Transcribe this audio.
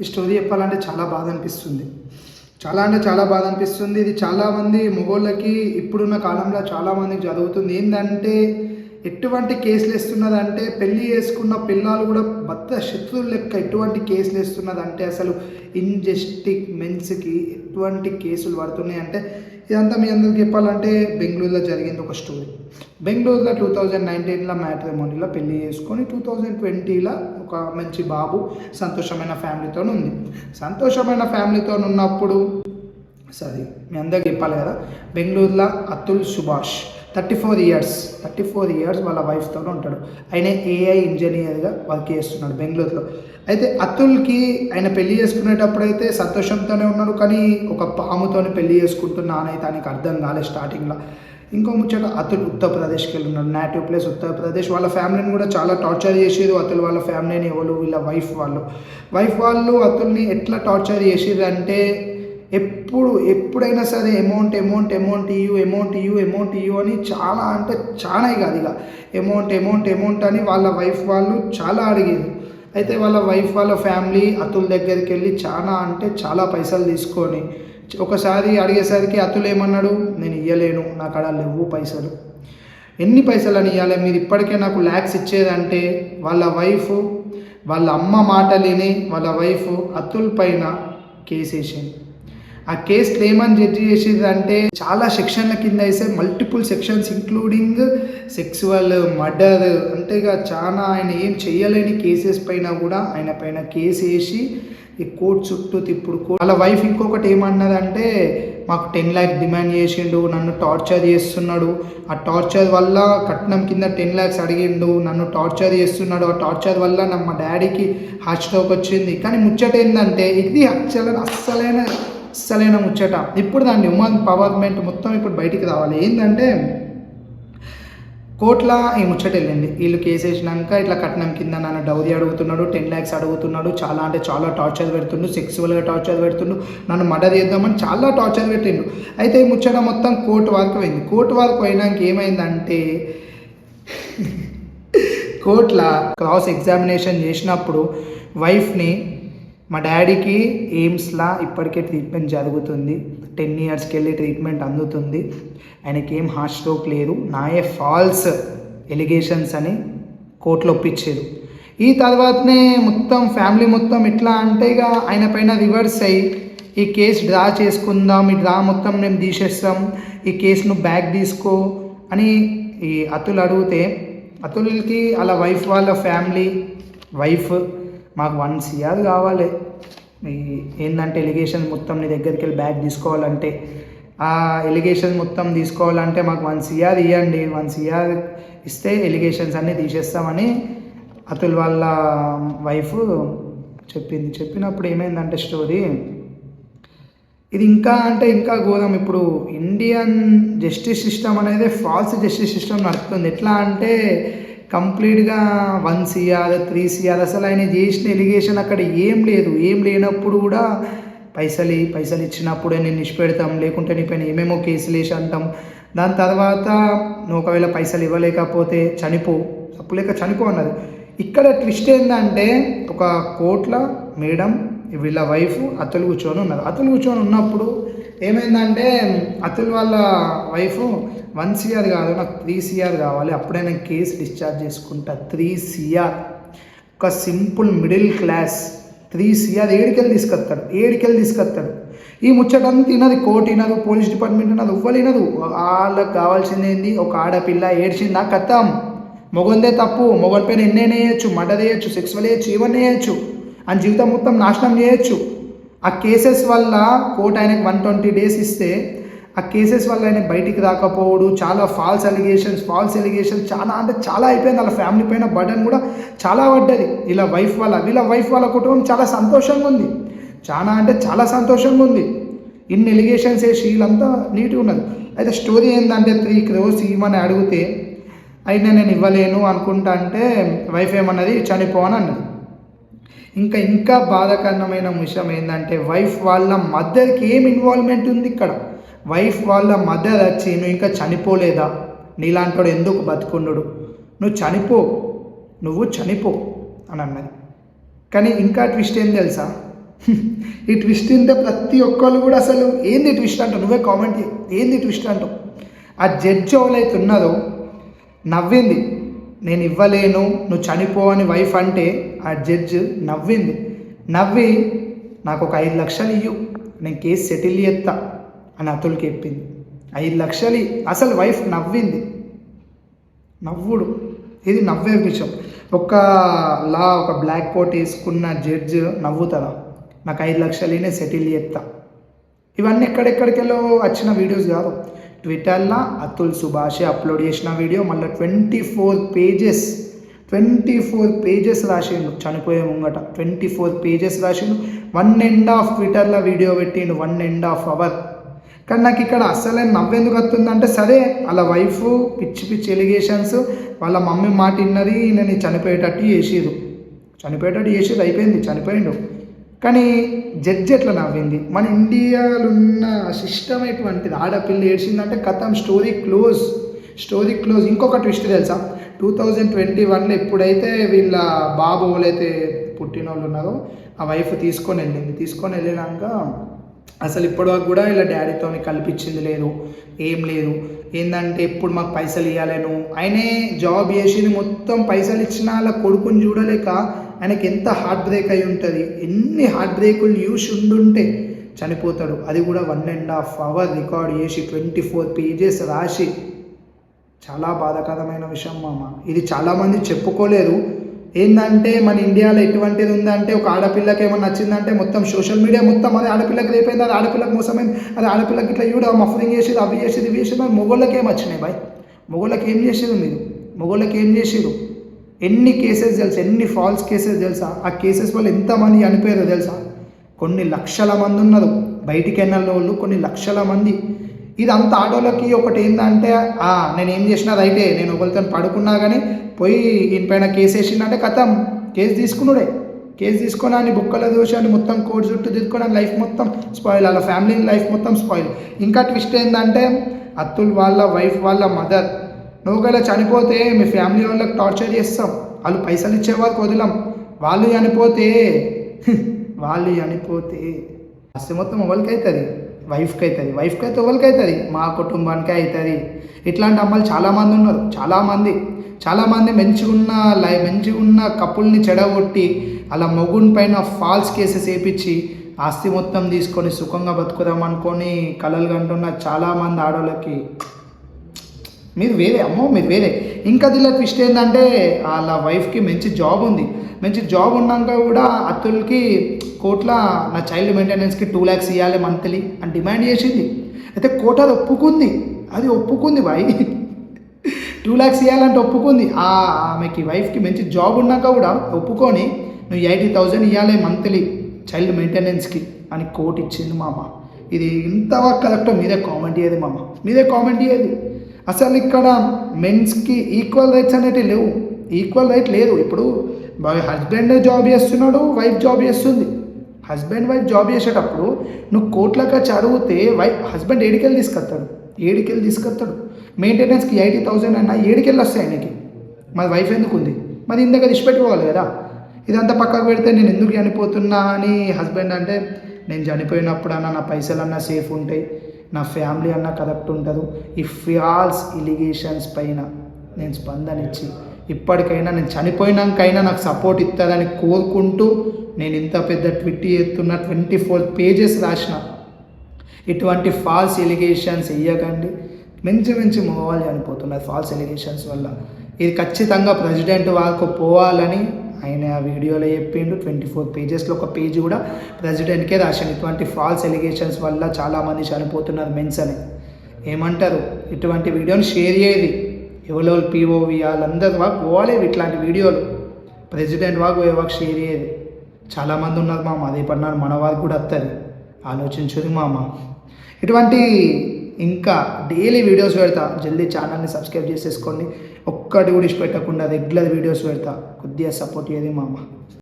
ఈ స్టోరీ చెప్పాలంటే చాలా బాధ అనిపిస్తుంది. చాలా అంటే చాలా బాధ అనిపిస్తుంది. ఇది చాలామంది మగోళ్ళకి ఇప్పుడున్న కాలంలో చాలామందికి జరుగుతుంది. ఏందంటే ఎటువంటి కేసులు వేస్తున్నదంటే పెళ్ళి చేసుకున్న పిల్లలు కూడా భర్త శత్రువులు లెక్క ఎటువంటి కేసులు వేస్తున్నదంటే అసలు ఇన్జస్టిక్ మెన్స్కి ఎటువంటి కేసులు పడుతున్నాయి అంటే ఇదంతా మీ అందరికి చెప్పాలంటే బెంగళూరులో జరిగింది ఒక స్టోరీ. బెంగళూరులో 2019లో మ్యాట్రిమోనీలో పెళ్ళి చేసుకొని 2020లో ఒక మంచి బాబు సంతోషమైన ఫ్యామిలీతో ఉంది. సంతోషమైన ఫ్యామిలీతో ఉన్నప్పుడు మీ అందరికి చెప్పాలి కదా, బెంగళూరులో అతుల్ సుభాష్ 34 ఇయర్స్ వాళ్ళ వైఫ్తో ఉంటాడు. ఆయన ఏఐ ఇంజనీర్గా వర్క్ చేస్తున్నాడు బెంగళూరులో. అయితే అతుల్కి ఆయన పెళ్లి చేసుకునేటప్పుడు అయితే సంతోషంతోనే ఉన్నాడు, కానీ ఒక పాముతోని పెళ్లి చేసుకుంటున్నానైతే ఆయనకి అర్థం కాలేదు స్టార్టింగ్లో. ఇంకో ముచ్చట, అతుల్ ఉత్తరప్రదేశ్కి వెళ్ళి ఉన్నాడు. Native place Uttar Pradesh. వాళ్ళ ఫ్యామిలీని కూడా చాలా టార్చర్ చేసేది. అతుల్ వాళ్ళ ఫ్యామిలీని ఎవరు వీళ్ళ వైఫ్ వాళ్ళు అతుల్ని ఎట్లా టార్చర్ చేసేది అంటే ఎప్పుడైనా సరే అమౌంట్ ఇయ్యు అని చాలా అంటే చాలా కాదు ఇక అమౌంట్ అని వాళ్ళ వైఫ్ వాళ్ళు చాలా అడిగేది. అయితే వాళ్ళ వైఫ్ వాళ్ళ ఫ్యామిలీ అతుల్ దగ్గరికి వెళ్ళి చాలా అంటే చాలా పైసలు తీసుకొని ఒకసారి అడిగేసరికి అతుల్ ఏమన్నాడు, నేను ఇవ్వలేను, నా కాడ లేవు పైసలు. ఎన్ని పైసలు అని ఇవ్వాలి, మీరు ఇప్పటికే నాకు ల్యాక్స్ ఇచ్చేదంటే వాళ్ళ అమ్మ మాటలేని వాళ్ళ వైఫ్ అతుల్ పైన కేసు వేసింది. ఆ కేసులో ఏమని జడ్జి చేసేది అంటే చాలా సెక్షన్ల కింద వేసే multiple sections including sexual murder, అంటే ఇక చాలా ఆయన ఏం చేయలేని కేసెస్ పైన కూడా ఆయన పైన కేసు వేసి ఈ కోర్టు చుట్టూ తిప్పుడు. వాళ్ళ వైఫ్ ఇంకొకటి ఏమన్నదంటే, మాకు 10 lakhs డిమాండ్ చేసిండు, నన్ను టార్చర్ చేస్తున్నాడు, ఆ టార్చర్ వల్ల కట్నం కింద 10 lakhs అడిగిండు, నన్ను టార్చర్ చేస్తున్నాడు, ఆ టార్చర్ వల్ల మా డాడీకి హార్ట్ స్ట్రోక్ వచ్చింది. కానీ ముచ్చట ఏంటంటే ఇది అస్సలైన ముచ్చట. ఇప్పుడు దాన్ని ఉమెన్ పవర్మెంట్ మొత్తం ఇప్పుడు బయటికి రావాలి. ఏంటంటే కోర్టులో ఈ ముచ్చట వెళ్ళింది. వీళ్ళు కేసు వేసినాక ఇట్లా కట్నం కింద నన్ను డౌరీ అడుగుతున్నాడు, 10 lakhs అడుగుతున్నాడు, చాలా అంటే చాలా టార్చర్ పెడుతుండు, సెక్సువల్గా టార్చర్ పెడుతుండు, నన్ను మర్డర్ చేద్దామని చాలా టార్చర్ పెట్టిండు. అయితే ఈ ముచ్చట మొత్తం కోర్టు వరకు పోయింది. కోర్టు వరకు పోయినాక ఏమైందంటే కోర్టులో క్రాస్ ఎగ్జామినేషన్ చేసినప్పుడు వైఫ్ని, మా డాడీకి ఎయిమ్స్లా ఇప్పటికే ట్రీట్మెంట్ జరుగుతుంది, 10 yearsకి వెళ్ళి ట్రీట్మెంట్ అందుతుంది, ఆయనకి ఏం హార్ట్ స్ట్రోక్ లేదు, నాయే ఫాల్స్ ఎలిగేషన్స్ అని కోర్టులో ఒప్పించారు. ఈ తర్వాతనే మొత్తం ఫ్యామిలీ మొత్తం ఎట్లా అంటే ఇక ఆయన పైన రివర్స్ అయ్యి ఈ కేసు డ్రా చేసుకుందాం, ఈ డ్రా మొత్తం మేము తీసేస్తాం, ఈ కేసును బ్యాక్ తీసుకో అని ఈ అతుల్ అడిగితే, అతుల్కి అలా వైఫ్ వాళ్ళ ఫ్యామిలీ మాకు 1 crore కావాలి, ఏంటంటే ఎలిగేషన్ మొత్తం నీ దగ్గరికి వెళ్ళి బ్యాగ్ తీసుకోవాలంటే, ఆ ఎలిగేషన్ మొత్తం తీసుకోవాలంటే మాకు 1 crore ఇవ్వండి, 1 crore ఇస్తే ఎలిగేషన్స్ అన్నీ తీసేస్తామని అతుల్ వాళ్ళ వైఫ్ చెప్పింది. చెప్పినప్పుడు ఏమైందంటే స్టోరీ ఇది ఇంకా ఘోరం. ఇప్పుడు ఇండియన్ జస్టిస్ సిస్టమ్ అనేది ఫాల్స్ జస్టిస్ సిస్టమ్ నడుస్తుంది. ఎట్లా అంటే కంప్లీట్గా 1 crore 3 crore అసలు ఆయన చేసిన ఎలిగేషన్ అక్కడ ఏం లేనప్పుడు కూడా పైసలు ఇచ్చినప్పుడే నేను నిష్పెడతాం, లేకుంటే నీ పైన ఏమేమో కేసులు వేసి అంటాం. దాని తర్వాత నువ్వు ఒకవేళ పైసలు ఇవ్వలేకపోతే తప్పులేక చనిపో అన్నది. ఇక్కడ ట్విస్ట్ ఏంటంటే ఒక కోర్టులో మేడం వీళ్ళ వైఫ్ అతుల్ కూర్చొని ఉన్నారు. అతుల్ కూర్చొని ఉన్నప్పుడు ఏమైందంటే అతుల్ వాళ్ళ వైఫ్ 1 crore కాదు, నాకు 3 crore కావాలి, అప్పుడే నేను కేసు డిశ్చార్జ్ చేసుకుంటా. 3 crore ఒక సింపుల్ మిడిల్ క్లాస్ 3 crore ఏడికెళ్ళి తీసుకొస్తాడు. ఈ ముచ్చటంతా తినదు, కోర్టు వినదు, పోలీస్ డిపార్ట్మెంట్ వినదు, ఎవ్వరు వినదు. వాళ్ళకి కావాల్సింది ఏంది, ఒక ఆడపిల్ల ఏడ్చిందా కథం, మొగందే తప్పు, మొగల పైన ఎన్నైనా వేయచ్చు, మర్డర్ చేయొచ్చు, సెక్సువల్ వేయచ్చు, ఇవన్నీ వేయచ్చు, అని జీవితం మొత్తం నాశనం చేయొచ్చు. ఆ కేసెస్ వల్ల కోర్టు ఆయనకు 120 days ఇస్తే ఆ కేసెస్ వల్ల ఆయన బయటికి రాకపోవడు, చాలా ఫాల్స్ ఎలిగేషన్స్ చాలా అంటే చాలా అయిపోయింది. వాళ్ళ ఫ్యామిలీ పైన బర్డన్ కూడా చాలా పడ్డది. వీళ్ళ వైఫ్ వాళ్ళ కుటుంబం చాలా సంతోషంగా ఉంది, చాలా అంటే చాలా సంతోషంగా ఉంది. ఇన్ని ఎలిగేషన్స్ వేసి వీళ్ళంతా నీట్గా ఉన్నది. అయితే స్టోరీ ఏంటంటే 3 crores ఇవ్వమని అడిగితే అయినా నేను ఇవ్వలేను అనుకుంటా అంటే వైఫ్ ఏమన్నది, చనిపో అని అన్నది. ఇంకా బాధాకరమైన విషయం ఏంటంటే వైఫ్ వాళ్ళ మదర్కి ఏం ఇన్వాల్వ్మెంట్ ఉంది ఇక్కడ. వైఫ్ వాళ్ళ మదర్ వచ్చి, నువ్వు ఇంకా చనిపోలేదా, నీలాంటి ఎందుకు బతుకుండు, నువ్వు చనిపో అని అన్నది. కానీ ఇంకా ట్విస్ట్ ఏం తెలుసా, ఈ ట్విస్ట్ తింటే ప్రతి ఒక్కళ్ళు కూడా అసలు ఏంది ట్విస్ట్ అంటావు, నువ్వే కామెంట్ ఏంది ట్విస్ట్ అంటావు. ఆ జడ్జ్ ఎవరైతే ఉన్నదో నవ్వింది, నేను ఇవ్వలేను నువ్వు చనిపో అని వైఫ్ అంటే ఆ జడ్జ్ నవ్వింది. నవ్వి నాకు ఒక 5 లక్షలు ఇయ్యు, నేను కేసు సెటిల్ చేస్తా అని అతులకి చెప్పింది. 5 లక్షలు అసలు వైఫ్ నవ్వింది. నవ్వుడు ఇది నవ్వే విషయం. ఒక బ్లాక్ కోట్ వేసుకున్న జడ్జ్ నవ్వుతుందా, నాకు 5 లక్షలు నేను సెటిల్ చేస్తా. ఇవన్నీ ఎక్కడెక్కడికెళ్ళో వచ్చిన వీడియోస్ కాదు. ట్విట్టర్లో అతుల్ సుభాషే అప్లోడ్ చేసిన వీడియో. మళ్ళీ 24 పేజెస్ రాసిండు చనిపోయే ముంగట. 24 పేజెస్ రాసిండు. 1.5 ట్విట్టర్లో వీడియో పెట్టిండు, 1.5 అవర్. కానీ నాకు ఇక్కడ అస్సలే నవ్వెందుకు వస్తుందంటే, సరే వాళ్ళ వైఫ్ పిచ్చి ఎలిగేషన్స్, వాళ్ళ మమ్మీ మాట విన్నది, నేను చనిపోయేటట్టు చేసిరు అయిపోయింది, చనిపోయిండు. కానీ జడ్జి ఎట్లా నవ్వింది. మన ఇండియాలో ఉన్న సిస్టమ్ ఎటువంటిది, ఆడపిల్ల ఏడ్చిందంటే కథం, స్టోరీ క్లోజ్. ఇంకొక ట్విస్ట్ తెలుసా, 2021లో ఎప్పుడైతే వీళ్ళ బాబు ఎవరైతే పుట్టినోళ్ళు ఉన్నారో ఆ వైఫ్ తీసుకొని వెళ్ళినాక అసలు ఇప్పటివరకు కూడా ఇలా డాడీతో కల్పించింది లేదు, ఏం లేదు. ఏంటంటే ఎప్పుడు మాకు పైసలు ఇవ్వలేను, ఆయనే జాబ్ చేసింది మొత్తం పైసలు ఇచ్చినా అలా కొడుకుని చూడలేక ఆయనకి ఎంత హార్ట్ బ్రేక్ అయి ఉంటుంది. ఎన్ని హార్ట్ బ్రేకులు యూస్ ఉండుంటే చనిపోతాడు. అది కూడా 1.5 అవర్ రికార్డ్ చేసి 24 పేజెస్ రాసి. చాలా బాధాకరమైన విషయం మామ. ఇది చాలామంది చెప్పుకోలేదు. ఏంటంటే మన ఇండియాలో ఎటువంటిది ఉందంటే, ఒక ఆడపిల్లకి ఏమన్నా నచ్చిందంటే మొత్తం సోషల్ మీడియా మొత్తం అది ఆడపిల్లకి రేపైంది, అది ఆడపిల్లకి మోసమైంది, అది ఆడపిల్లకి ఇట్లా చూడ మఫరింగ్ చేసేది, అవి చేసేది ఇవి చేసేది. మొగోళ్ళకి ఏం వచ్చినాయి బాయ్, మొగోళ్ళకి ఏం చేసేది మీరు, మొగోళ్ళకి ఏం చేసేది. ఎన్ని కేసెస్ తెలుసా, ఎన్ని ఫాల్స్ కేసెస్ తెలుసా. ఆ కేసెస్ వల్ల ఎంతమంది చనిపోయారో తెలుసా. కొన్ని లక్షల మంది ఉన్నారు బయటికి వెళ్ళిన వాళ్ళు, కొన్ని లక్షల మంది. ఇదంతా ఆడోళ్ళకి ఒకటి ఏంటంటే, నేను ఏం చేసినా రైటే, నేను ఒకరితో పడుకున్నా కానీ పోయి ఈయనపైన కేసు వేసిందంటే కథం, కేసు తీసుకొని అని బుక్కల దోషాన్ని మొత్తం కోర్టు చుట్టూ తిరుగుకొని లైఫ్ మొత్తం స్పాయిల్, వాళ్ళ ఫ్యామిలీ లైఫ్ మొత్తం స్పాయిల్. ఇంకా ట్విస్ట్ ఏంటంటే, అతుల్ వాళ్ళ వైఫ్ వాళ్ళ మదర్, నువ్వు గల చనిపోతే మీ ఫ్యామిలీ వాళ్ళకి టార్చర్ చేస్తాం, వాళ్ళు పైసలు ఇచ్చేవారికి వదిలాం, వాళ్ళు చనిపోతే ఆస్తి మొత్తం ఎవరికి అవుతుంది, వైఫ్కి అయితే ఎవరికి అవుతుంది, మా కుటుంబానికే అవుతుంది. ఇట్లాంటి అమ్మాయిలు చాలామంది ఉన్నారు. చాలామంది మంచిగున్న కపుల్ని చెడగొట్టి అలా మొగుని పైన ఫాల్స్ కేసెస్ వేయించి ఆస్తి మొత్తం తీసుకొని సుఖంగా బతుకుదాం అనుకొని కలలు కంటున్న చాలామంది ఆడోళ్ళకి మీరు వేరే. ఇంకా దీనిలో ట్విస్ట్ ఏంటంటే, వాళ్ళ వైఫ్కి మంచి జాబ్ ఉన్నాక కూడా అతుల్కి కోట్ల నా చైల్డ్ మెయింటెనెన్స్కి 2 lakhs ఇవ్వాలి మంత్లీ అని డిమాండ్ చేసింది. అయితే కోర్టు అది ఒప్పుకుంది బాయ్. 2 lakhs ఇవ్వాలంటే ఒప్పుకుంది. ఆమెకి వైఫ్కి మంచి జాబ్ ఉన్నాక కూడా ఒప్పుకొని నువ్వు 80,000 ఇవ్వాలి మంత్లీ చైల్డ్ మెయింటెనెన్స్కి అని కోర్టు ఇచ్చింది మామ. ఇది ఇంతవరకు కరెక్టో మీరే కామెంట్ చేయాలి. అసలు ఇక్కడ మెన్స్కి ఈక్వల్ రైట్స్ అనేవి లేవు, ఈక్వల్ రైట్ లేదు. ఇప్పుడు హస్బెండ్ జాబ్ చేస్తున్నాడు, వైఫ్ జాబ్ చేస్తుంది. హస్బెండ్ వైఫ్ జాబ్ చేసేటప్పుడు నువ్వు కోట్లకి చదివితే హస్బెండ్ ఏడికెళ్ళి తీసుకొస్తాడు. మెయింటెనెన్స్కి 80,000 అన్నా ఏడికెళ్ళి వస్తాయి ఆయనకి. మరి వైఫ్ ఎందుకు ఉంది, మరి ఇందాక ఇచ్చిపెట్టుకోవాలి కదా. ఇదంతా పక్కకు పెడితే నేను ఎందుకు చనిపోతున్నా అని హస్బెండ్ అంటే, నేను చనిపోయినప్పుడు నా పైసలన్నా సేఫ్ ఉంటాయి, నా ఫ్యామిలీ అన్నా కరెక్ట్ ఉంటుంది. ఈ ఫాల్స్ ఎలిగేషన్స్ పైన నేను స్పందన ఇచ్చి ఇప్పటికైనా నేను చనిపోయినాకైనా నాకు సపోర్ట్ ఇస్తుందని కోరుకుంటూ నేను ఇంత పెద్ద ట్విట్ చేస్తున్న 24 పేజెస్ రాసిన. ఇటువంటి ఫాల్స్ ఎలిగేషన్స్ ఇవ్వకండి. మంచి మగవాళ్ళు చనిపోతున్నారు ఫాల్స్ ఎలిగేషన్స్ వల్ల. ఇది ఖచ్చితంగా ప్రెసిడెంట్ వాళ్ళకు పోవాలని ఆయన ఆ వీడియోలో చెప్పిండు. 24 పేజెస్లో ఒక పేజ్ కూడా ప్రెసిడెంట్కే రాశాను. ఇటువంటి ఫాల్స్ ఎలిగేషన్స్ వల్ల చాలామంది చనిపోతున్నారు మెన్స్ అని. ఏమంటారు, ఇటువంటి వీడియోని షేర్ చేయది. ఎవరో పీఓవి వాళ్ళందరూ వాకు పోవాలి ఇట్లాంటి వీడియోలు. ప్రెసిడెంట్ వాకు షేర్ చేయదు. చాలామంది ఉన్నారు మామ, అదే పడినాడు మన వారికి కూడా వస్తుంది. ఆలోచించుది మామ. ఇటువంటి ఇంకా డైలీ వీడియోస్ పెడతా. జల్దీ ఛానల్ని సబ్స్క్రైబ్ చేసేసుకోండి. ఒక్కటి కూడా పెట్టకుండా రెగ్యులర్ వీడియోస్ పెడతా. కొద్దిగా సపోర్ట్ చేయదు మామ.